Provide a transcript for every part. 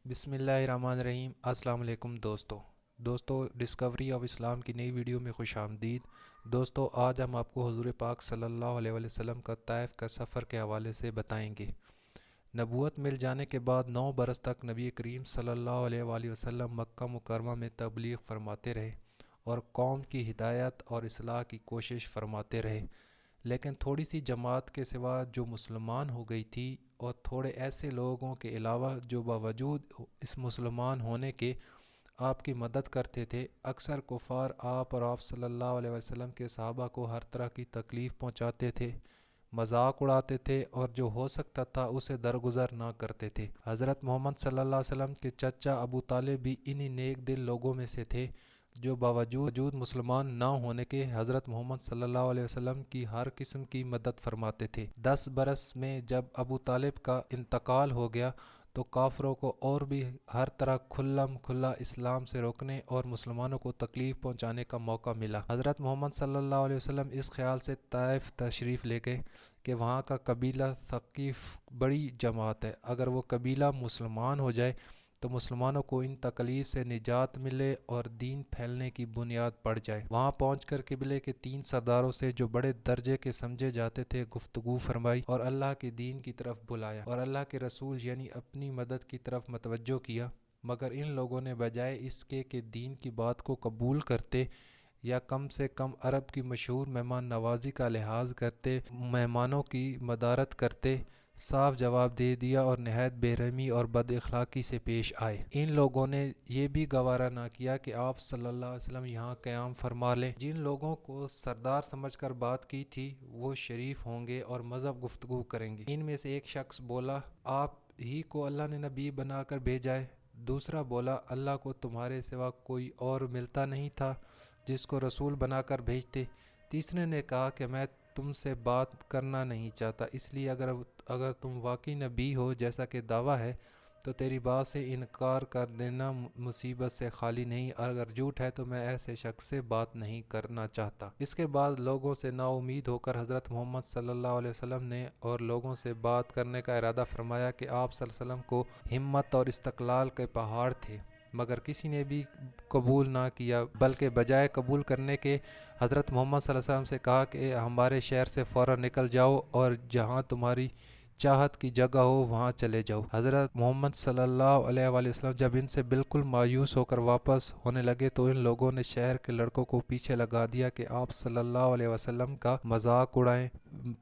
बिस्मिल्लाहिर्रहमानिर्रहीम। अस्सलाम वालेकुम दोस्तों डिस्कवरी ऑफ इस्लाम की नई वीडियो में खुश आमदीद। दोस्तों आज हम आपको हुज़ूर पाक सल्लल्लाहु अलैहि वसल्लम का ताइफ का सफ़र के हवाले से बताएंगे। नबूवत मिल जाने के बाद 9 बरस तक नबी करीम सल्लल्लाहु अलैहि वसल्लम मक्का मुकर्रमा में तबलीग फरमाते रहे और कौम की हिदायत और इस्लाह की कोशिश फरमाते रहे, लेकिन थोड़ी सी जमात के सिवा जो मुसलमान हो गई थी और थोड़े ऐसे लोगों के अलावा जो बावजूद इस मुसलमान होने के आपकी मदद करते थे, अक्सर कुफ़ार आप और आप सल्लल्लाहु अलैहि वसल्लम के सहाबा को हर तरह की तकलीफ़ पहुंचाते थे, मजाक उड़ाते थे और जो हो सकता था उसे दरगुजर ना करते थे। हज़रत मोहम्मद सल्लल्लाहु अलैहि वसल्लम के चचा अबू तालिब भी इन्हीं नेक दिल लोगों में से थे जो बावजूद मुसलमान ना होने के हज़रत मोहम्मद सल्लल्लाहु अलैहि वसल्लम की हर किस्म की मदद फरमाते थे। 10 बरस में जब अबू तालिब का इंतकाल हो गया तो काफरों को और भी हर तरह खुला इस्लाम से रोकने और मुसलमानों को तकलीफ़ पहुंचाने का मौका मिला। हज़रत मोहम्मद सल्लल्लाहु अलैहि वसल्लम इस ख्याल से ताइफ तशरीफ़ ले गए कि वहाँ का कबीला सकीफ़ बड़ी जमात है, अगर वो कबीला मुसलमान हो जाए तो मुसलमानों को इन तकलीफ़ से निजात मिले और दीन फैलने की बुनियाद पड़ जाए। वहाँ पहुंचकर किबले के 3 सरदारों से जो बड़े दर्जे के समझे जाते थे गुफ्तगू फरमाई और अल्लाह के दीन की तरफ बुलाया और अल्लाह के रसूल यानी अपनी मदद की तरफ मतवज्जो किया। मगर इन लोगों ने बजाय इसके कि दीन की बात को कबूल करते या कम से कम अरब की मशहूर मेहमान नवाजी का लिहाज करते, मेहमानों की मदारत करते, साफ जवाब दे दिया और नहायत बेरहमी और बद अखलाकी से पेश आए। इन लोगों ने ये भी गवारा ना किया कि आप सल्लल्लाहु अलैहि वसल्लम यहाँ क़याम फरमा लें। जिन लोगों को सरदार समझकर बात की थी वो शरीफ होंगे और मज़हब गुफ्तगू करेंगे। इनमें से एक शख्स बोला, आप ही को अल्लाह ने नबी बनाकर भेजा है। दूसरा बोला, अल्लाह को तुम्हारे सिवा कोई और मिलता नहीं था जिसको रसूल बनाकर भेजते। तीसरे ने कहा कि मैं तुमसे बात करना नहीं चाहता, इसलिए अगर तुम वाकई नबी हो जैसा कि दावा है तो तेरी बात से इनकार कर देना मुसीबत से खाली नहीं, अगर झूठ है तो मैं ऐसे शख्स से बात नहीं करना चाहता। इसके बाद लोगों से नाउमीद होकर हज़रत मोहम्मद सल्लल्लाहु अलैहि वसल्लम ने और लोगों से बात करने का इरादा फरमाया कि आप सल्लल्लाहु अलैहि वसल्लम को हिम्मत और इस्तक़लाल के पहाड़ थे, मगर किसी ने भी कबूल ना किया, बल्कि बजाय कबूल करने के हज़रत मोहम्मद सल्लल्लाहु अलैहि वसल्लम से कहा कि हमारे शहर से फ़ौरन निकल जाओ और जहाँ तुम्हारी चाहत की जगह हो वहाँ चले जाओ। हज़रत मोहम्मद सल्लल्लाहु अलैहि वसल्लम जब इनसे बिल्कुल मायूस होकर वापस होने लगे तो इन लोगों ने शहर के लड़कों को पीछे लगा दिया कि आप सल्लल्लाहु अलैहि वसल्लम का मजाक उड़ाएं,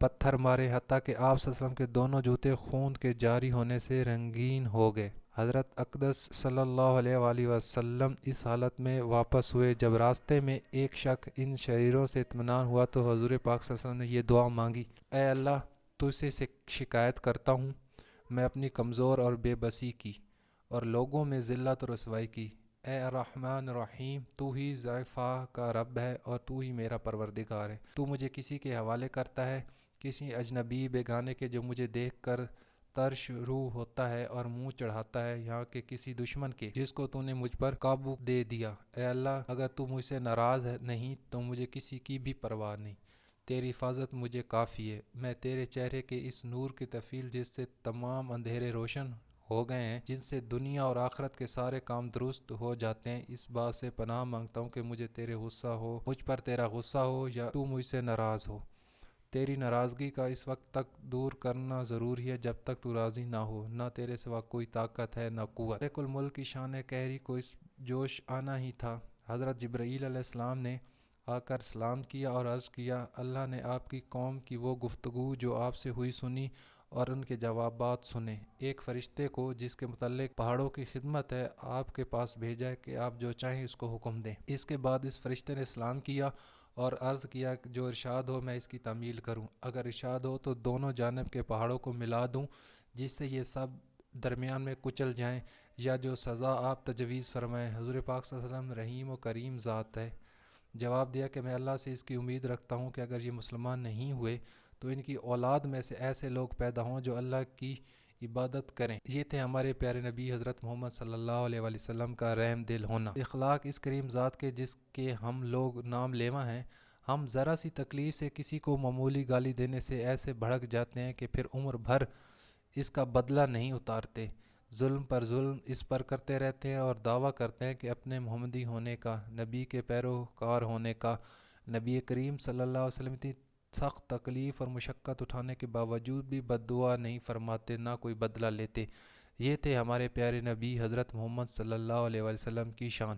पत्थर मारे, हत्ता कि आप सल्लल्लाहु अलैहि वसल्लम के दोनों जूते खून के जारी होने से रंगीन हो गए। हज़रत अक़दस सल्लल्लाहु अलैहि वसल्लम इस हालत में वापस हुए। जब रास्ते में एक शख्स इन शरीरों से इत्मीनान हुआ तो हुज़ूर पाक सल्लल्लाहु अलैहि वसल्लम ने ये दुआ मांगी, ऐ अल्लाह तुझसे से शिकायत करता हूँ मैं अपनी कमज़ोर और बेबसी की और लोगों में ज़िल्लत और रसवाई की। ए अर्रहमान रहीम, तू ही ज़ाइफ़ा का रब है और तू ही मेरा परवरदिगार है। तू मुझे किसी के हवाले करता है, किसी अजनबी बेगाने के जो मुझे देख कर तरश रूह होता है और मुंह चढ़ाता है, यहाँ के किसी दुश्मन के जिसको तूने मुझ पर काबू दे दिया। ए अल्लाह, अगर तू मुझसे नाराज़ नहीं तो मुझे किसी की भी परवाह नहीं, तेरी हिफाजत मुझे काफ़ी है। मैं तेरे चेहरे के इस नूर की तफील जिससे तमाम अंधेरे रोशन हो गए हैं, जिनसे दुनिया और आखिरत के सारे काम दुरुस्त हो जाते हैं, इस बात से पनाह मांगता हूँ कि मुझे तेरे गुस्सा हो, मुझ पर तेरा गुस्सा हो या तू मुझसे नाराज़ हो। तेरी नाराज़गी का इस वक्त तक दूर करना ज़रूरी है जब तक तू राज़ी ना हो, ना तेरे सिवा कोई ताकत है ना कुव्वत। कुल मुल्क की शान कहरी को इस जोश आना ही था। हज़रत जिब्राईल अलैहिस्सलाम ने आकर सलाम किया और अर्ज़ किया, अल्लाह ने आपकी कौम की वो गुफ्तगू जो आपसे हुई सुनी और उनके जवाबात सुने। एक फ़रिश्ते को जिसके मुतल्लिक पहाड़ों की खिदमत है आपके पास भेजा है कि आप जो चाहें इसको हुक्म दें। इसके बाद इस फ़रिश्ते ने सलाम किया और अर्ज़ किया कि जो इरशाद हो मैं इसकी तामील करूं, अगर इरशाद हो तो दोनों जानब के पहाड़ों को मिला दूं जिससे ये सब दरमियान में कुचल जाएं, या जो सज़ा आप तजवीज़ फरमाएं। हुज़ूर पाक सल्लल्लाहु अलैहि वसल्लम रहीम व करीम ज़ात है। जवाब दिया कि मैं अल्लाह से इसकी उम्मीद रखता हूँ कि अगर ये मुसलमान नहीं हुए तो इनकी औलाद में से ऐसे लोग पैदा हों जो अल्लाह की इबादत करें। ये थे हमारे प्यारे नबी हज़रत मोहम्मद सल्लल्लाहु अलैहि वसल्लम का रहम दिल होना। इखलाक इस करीम ज़ात के जिसके हम लोग नाम लेवा हैं, ہم ذرا سی تکلیف سے کسی کو معمولی گالی دینے سے ایسے بھڑک جاتے ہیں کہ پھر عمر بھر اس کا بدلہ نہیں اتارتے، ظلم پر ظلم اس پر کرتے رہتے ہیں اور دعویٰ کرتے ہیں کہ اپنے محمدی ہونے کا، نبی کے پیروکار ہونے کا۔ نبی کریم صلی اللہ علیہ وسلم اتنی سخت تکلیف اور مشقت اٹھانے کے باوجود بھی بد دعا نہیں فرماتے، نہ کوئی بدلہ لیتے۔ یہ تھے ہمارے پیارے نبی حضرت محمد صلی اللہ علیہ وسلم کی شان۔